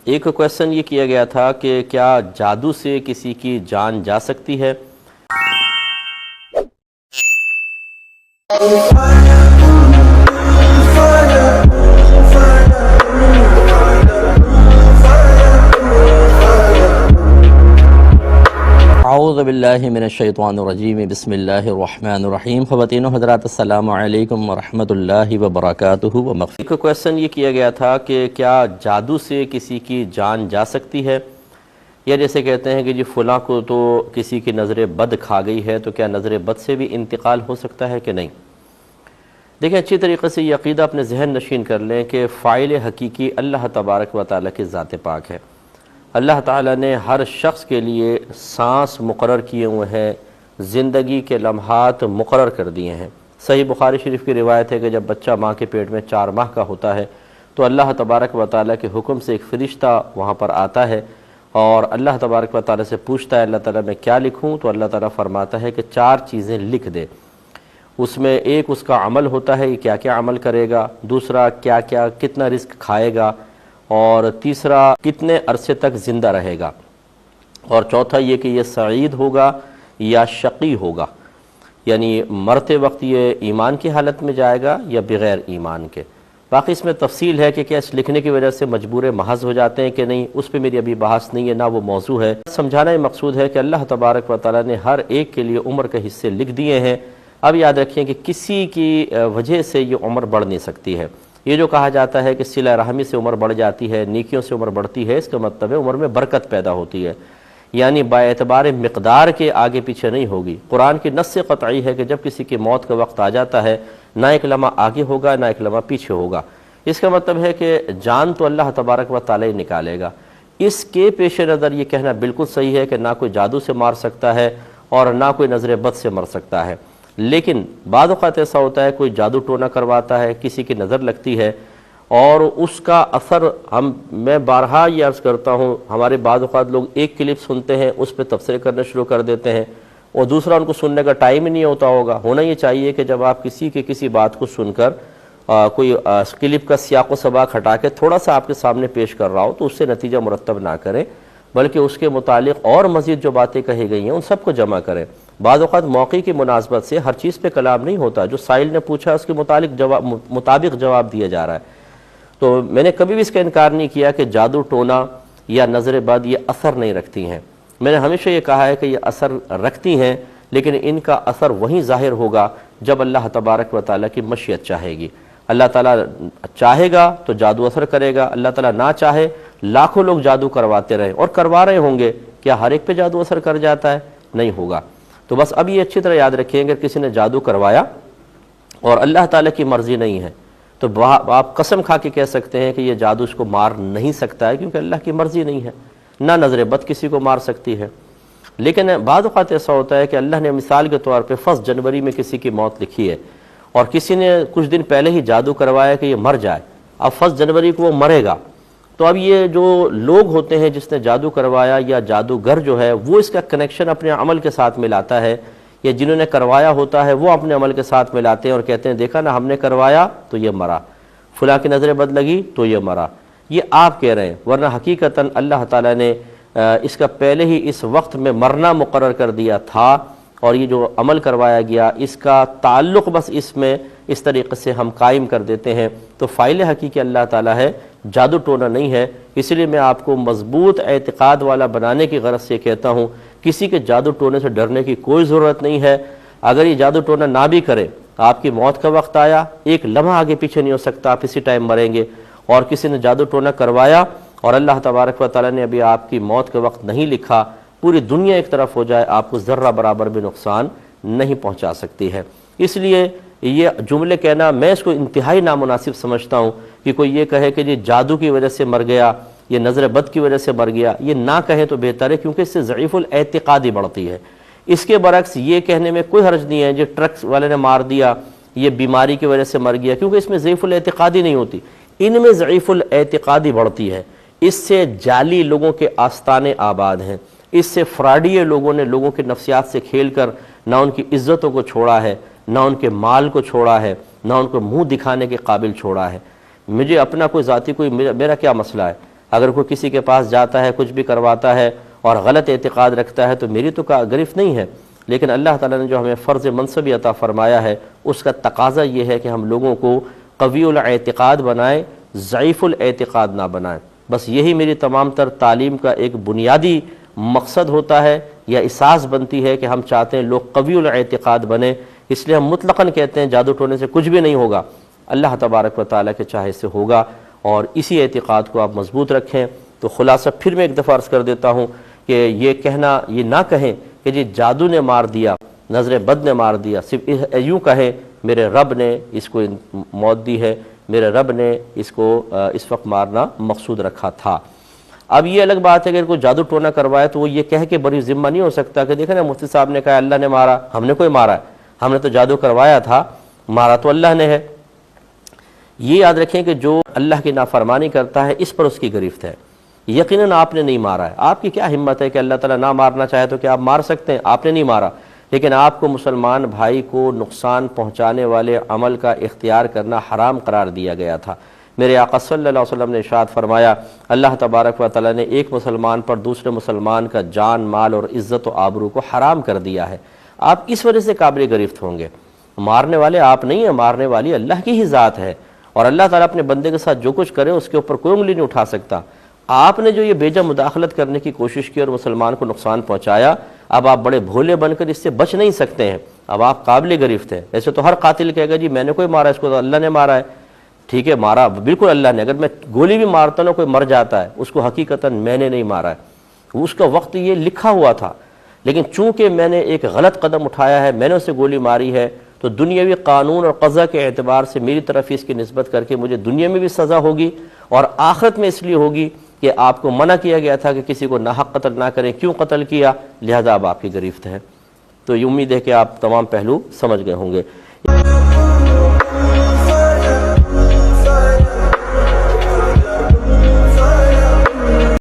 ایک کویسچن یہ کیا گیا تھا کہ کیا جادو سے کسی کی جان جا سکتی ہے؟ اعوذ باللہ من الشیطان الرجیم، بسم اللہ الرحمن الرحیم۔ خواتین و حضرات، السلام علیکم ورحمۃ اللہ وبرکاتہ ایک کویسچن یہ کیا گیا تھا کہ کیا جادو سے کسی کی جان جا سکتی ہے؟ یا جیسے کہتے ہیں کہ جی فلاں کو تو کسی کی نظر بد کھا گئی ہے، تو کیا نظر بد سے بھی انتقال ہو سکتا ہے کہ نہیں؟ دیکھیں، اچھی طریقے سے یہ عقیدہ اپنے ذہن نشین کر لیں کہ فاعل حقیقی اللہ تبارک و تعالیٰ کی ذات پاک ہے۔ اللہ تعالیٰ نے ہر شخص کے لیے سانس مقرر کیے ہوئے ہیں، زندگی کے لمحات مقرر کر دیے ہیں۔ صحیح بخاری شریف کی روایت ہے کہ جب بچہ ماں کے پیٹ میں 4 ماہ کا ہوتا ہے تو اللہ تبارک و تعالیٰ کے حکم سے ایک فرشتہ وہاں پر آتا ہے اور اللہ تبارک و تعالیٰ سے پوچھتا ہے، اللہ تعالیٰ میں کیا لکھوں؟ تو اللہ تعالیٰ فرماتا ہے کہ 4 چیزیں لکھ دے۔ اس میں ایک اس کا عمل ہوتا ہے، یہ کیا کیا عمل کرے گا، دوسرا کیا کیا کتنا رزق کھائے گا، اور تیسرا کتنے عرصے تک زندہ رہے گا، اور چوتھا یہ کہ یہ سعید ہوگا یا شقی ہوگا، یعنی مرتے وقت یہ ایمان کی حالت میں جائے گا یا بغیر ایمان کے۔ باقی اس میں تفصیل ہے کہ کیا اس لکھنے کی وجہ سے مجبور محض ہو جاتے ہیں کہ نہیں، اس پہ میری ابھی بحث نہیں ہے، نہ وہ موضوع ہے۔ سمجھانا یہ مقصود ہے کہ اللہ تبارک و تعالیٰ نے ہر ایک کے لیے عمر کے حصے لکھ دیے ہیں۔ اب یاد رکھیں کہ کسی کی وجہ سے یہ عمر بڑھ نہیں سکتی ہے۔ یہ جو کہا جاتا ہے کہ صلہ رحمی سے عمر بڑھ جاتی ہے، نیکیوں سے عمر بڑھتی ہے، اس کا مطلب ہے عمر میں برکت پیدا ہوتی ہے، یعنی با اعتبار مقدار کے آگے پیچھے نہیں ہوگی۔ قرآن کی نص قطعی ہے کہ جب کسی کی موت کا وقت آ جاتا ہے، نہ ایک لمحہ آگے ہوگا نہ ایک لمحہ پیچھے ہوگا۔ اس کا مطلب ہے کہ جان تو اللہ تبارک و تعالی نکالے گا۔ اس کے پیش نظر یہ کہنا بالکل صحیح ہے کہ نہ کوئی جادو سے مار سکتا ہے اور نہ کوئی نظر بد سے مر سکتا ہے، لیکن بعض اوقات ایسا ہوتا ہے کوئی جادو ٹونا کرواتا ہے، کسی کی نظر لگتی ہے اور اس کا اثر میں بارہا یہ عرض کرتا ہوں، ہمارے بعض اوقات لوگ ایک کلپ سنتے ہیں، اس پہ تبصرے کرنا شروع کر دیتے ہیں، اور دوسرا ان کو سننے کا ٹائم ہی نہیں ہوتا ہوگا۔ ہونا یہ چاہیے کہ جب آپ کسی بات کو سن کر کوئی کلپ کا سیاق و سباق ہٹا کے تھوڑا سا آپ کے سامنے پیش کر رہا ہو تو اس سے نتیجہ مرتب نہ کریں، بلکہ اس کے متعلق اور مزید جو باتیں کہی گئی ہیں ان سب کو جمع کریں۔ بعض اوقات موقع کی مناسبت سے ہر چیز پہ کلام نہیں ہوتا، جو سائل نے پوچھا اس کے مطابق جواب دیا جا رہا ہے۔ تو میں نے کبھی بھی اس کا انکار نہیں کیا کہ جادو ٹونا یا نظر بد یہ اثر نہیں رکھتی ہیں۔ میں نے ہمیشہ یہ کہا ہے کہ یہ اثر رکھتی ہیں، لیکن ان کا اثر وہیں ظاہر ہوگا جب اللہ تبارک و تعالیٰ کی مشیت چاہے گی۔ اللہ تعالیٰ چاہے گا تو جادو اثر کرے گا، اللہ تعالیٰ نہ چاہے لاکھوں لوگ جادو کرواتے رہے اور کروا رہے ہوں گے، کیا ہر ایک پہ جادو اثر کر جاتا ہے؟ نہیں ہوگا۔ تو بس اب یہ اچھی طرح یاد رکھیں، اگر کسی نے جادو کروایا اور اللہ تعالیٰ کی مرضی نہیں ہے تو آپ قسم کھا کے کہہ سکتے ہیں کہ یہ جادو اس کو مار نہیں سکتا ہے، کیونکہ اللہ کی مرضی نہیں ہے۔ نہ نظر بد کسی کو مار سکتی ہے، لیکن بعض اوقات ایسا ہوتا ہے کہ اللہ نے مثال کے طور پہ 1 جنوری میں کسی کی موت لکھی ہے اور کسی نے کچھ دن پہلے ہی جادو کروایا کہ یہ مر جائے، اب 1 جنوری کو وہ مرے گا۔ تو اب یہ جو لوگ ہوتے ہیں جس نے جادو کروایا یا جادوگر جو ہے وہ اس کا کنیکشن اپنے عمل کے ساتھ ملاتا ہے، یا جنہوں نے کروایا ہوتا ہے وہ اپنے عمل کے ساتھ ملاتے ہیں اور کہتے ہیں دیکھا نا ہم نے کروایا تو یہ مرا، فلاں کی نظر بد لگی تو یہ مرا۔ یہ آپ کہہ رہے ہیں، ورنہ حقیقتاً اللہ تعالیٰ نے اس کا پہلے ہی اس وقت میں مرنا مقرر کر دیا تھا، اور یہ جو عمل کروایا گیا اس کا تعلق بس اس میں اس طریقے سے ہم قائم کر دیتے ہیں۔ تو فاعل حقیقی اللہ تعالیٰ ہے، جادو ٹونا نہیں ہے۔ اس لیے میں آپ کو مضبوط اعتقاد والا بنانے کی غرض سے کہتا ہوں، کسی کے جادو ٹونے سے ڈرنے کی کوئی ضرورت نہیں ہے۔ اگر یہ جادو ٹونا نہ بھی کرے، آپ کی موت کا وقت آیا، ایک لمحہ آگے پیچھے نہیں ہو سکتا، آپ اسی ٹائم مریں گے۔ اور کسی نے جادو ٹونا کروایا اور اللہ تبارک و تعالیٰ نے ابھی آپ کی موت کا وقت نہیں لکھا، پوری دنیا ایک طرف ہو جائے، آپ کو ذرہ برابر بھی نقصان نہیں پہنچا سکتی ہے۔ اس لیے یہ جملے کہنا میں اس کو انتہائی نامناسب سمجھتا ہوں کہ کوئی یہ کہے کہ یہ جادو کی وجہ سے مر گیا، یہ نظر بد کی وجہ سے مر گیا، یہ نہ کہے تو بہتر ہے، کیونکہ اس سے ضعیف الاعتقادی بڑھتی ہے۔ اس کے برعکس یہ کہنے میں کوئی حرج نہیں ہے جو ٹرک والے نے مار دیا یہ بیماری کی وجہ سے مر گیا، کیونکہ اس میں ضعیف الاعتقادی نہیں ہوتی، ان میں ضعیف الاعتقادی بڑھتی ہے۔ اس سے جعلی لوگوں کے آستانے آباد ہیں، اس سے فراڈیے لوگوں نے لوگوں کے نفسیات سے کھیل کر نہ ان کی عزتوں کو چھوڑا ہے، نہ ان کے مال کو چھوڑا ہے، نہ ان کو منہ دکھانے کے قابل چھوڑا ہے۔ مجھے اپنا کوئی ذاتی میرا کیا مسئلہ ہے؟ اگر کوئی کسی کے پاس جاتا ہے کچھ بھی کرواتا ہے اور غلط اعتقاد رکھتا ہے تو میری تو گرفت نہیں ہے، لیکن اللہ تعالیٰ نے جو ہمیں فرض منصبی عطا فرمایا ہے اس کا تقاضا یہ ہے کہ ہم لوگوں کو قوی الاعتقاد بنائیں، ضعیف الاعتقاد نہ بنائیں۔ بس یہی میری تمام تر تعلیم کا ایک بنیادی مقصد ہوتا ہے یا اساس بنتی ہے کہ ہم چاہتے ہیں لوگ قوی الاعتقاد بنیں، اس لیے ہم مطلقاً کہتے ہیں جادو ٹونے سے کچھ بھی نہیں ہوگا، اللہ تبارک و تعالیٰ کے چاہے سے ہوگا، اور اسی اعتقاد کو آپ مضبوط رکھیں۔ تو خلاصہ پھر میں ایک دفعہ عرض کر دیتا ہوں کہ یہ کہنا، یہ نہ کہیں کہ جی جادو نے مار دیا، نظر بد نے مار دیا، صرف یوں کہیں میرے رب نے اس کو موت دی ہے، میرے رب نے اس کو اس وقت مارنا مقصود رکھا تھا۔ اب یہ الگ بات ہے کہ کوئی جادو ٹونا کروائے تو وہ یہ کہہ کے بری ذمہ نہیں ہو سکتا کہ دیکھیں نا مفتی صاحب نے کہا اللہ نے مارا، ہم نے کوئی مارا ہے، ہم نے تو جادو کروایا تھا، مارا تو اللہ نے ہے۔ یہ یاد رکھیں کہ جو اللہ کی نافرمانی کرتا ہے اس پر اس کی گرفت ہے، یقیناً آپ نے نہیں مارا ہے۔ آپ کی کیا ہمت ہے کہ اللہ تعالیٰ نہ مارنا چاہے تو کیا آپ مار سکتے ہیں؟ آپ نے نہیں مارا، لیکن آپ کو مسلمان بھائی کو نقصان پہنچانے والے عمل کا اختیار کرنا حرام قرار دیا گیا تھا۔ میرے آقا صلی اللہ علیہ وسلم نے ارشاد فرمایا، اللہ تبارک و تعالیٰ نے ایک مسلمان پر دوسرے مسلمان کا جان، مال اور عزت و آبرو کو حرام کر دیا ہے۔ آپ اس وجہ سے قابل گرفت ہوں گے، مارنے والے آپ نہیں ہیں، مارنے والی اللہ کی ہی ذات ہے، اور اللہ تعالیٰ اپنے بندے کے ساتھ جو کچھ کرے اس کے اوپر کوئی انگلی نہیں اٹھا سکتا۔ آپ نے جو یہ بیجا مداخلت کرنے کی کوشش کی اور مسلمان کو نقصان پہنچایا، اب آپ بڑے بھولے بن کر اس سے بچ نہیں سکتے ہیں، اب آپ قابل گرفت ہیں۔ ایسے تو ہر قاتل کہے گا جی میں نے کوئی مارا، اس کو تو اللہ نے مارا ہے۔ ٹھیک ہے، مارا بالکل اللہ نے، اگر میں گولی بھی مارتا ہوں کوئی مر جاتا ہے، اس کو حقیقتاً میں نے نہیں مارا ہے، اس کا وقت یہ لکھا ہوا تھا، لیکن چونکہ میں نے ایک غلط قدم اٹھایا ہے، میں نے اسے گولی ماری ہے، تو دنیاوی قانون اور قضا کے اعتبار سے میری طرف اس کی نسبت کر کے مجھے دنیا میں بھی سزا ہوگی اور آخرت میں اس لیے ہوگی کہ آپ کو منع کیا گیا تھا کہ کسی کو ناحق قتل نہ کریں، کیوں قتل کیا، لہذا اب آپ کی گرفت ہے۔ تو یہ امید ہے کہ آپ تمام پہلو سمجھ گئے ہوں گے۔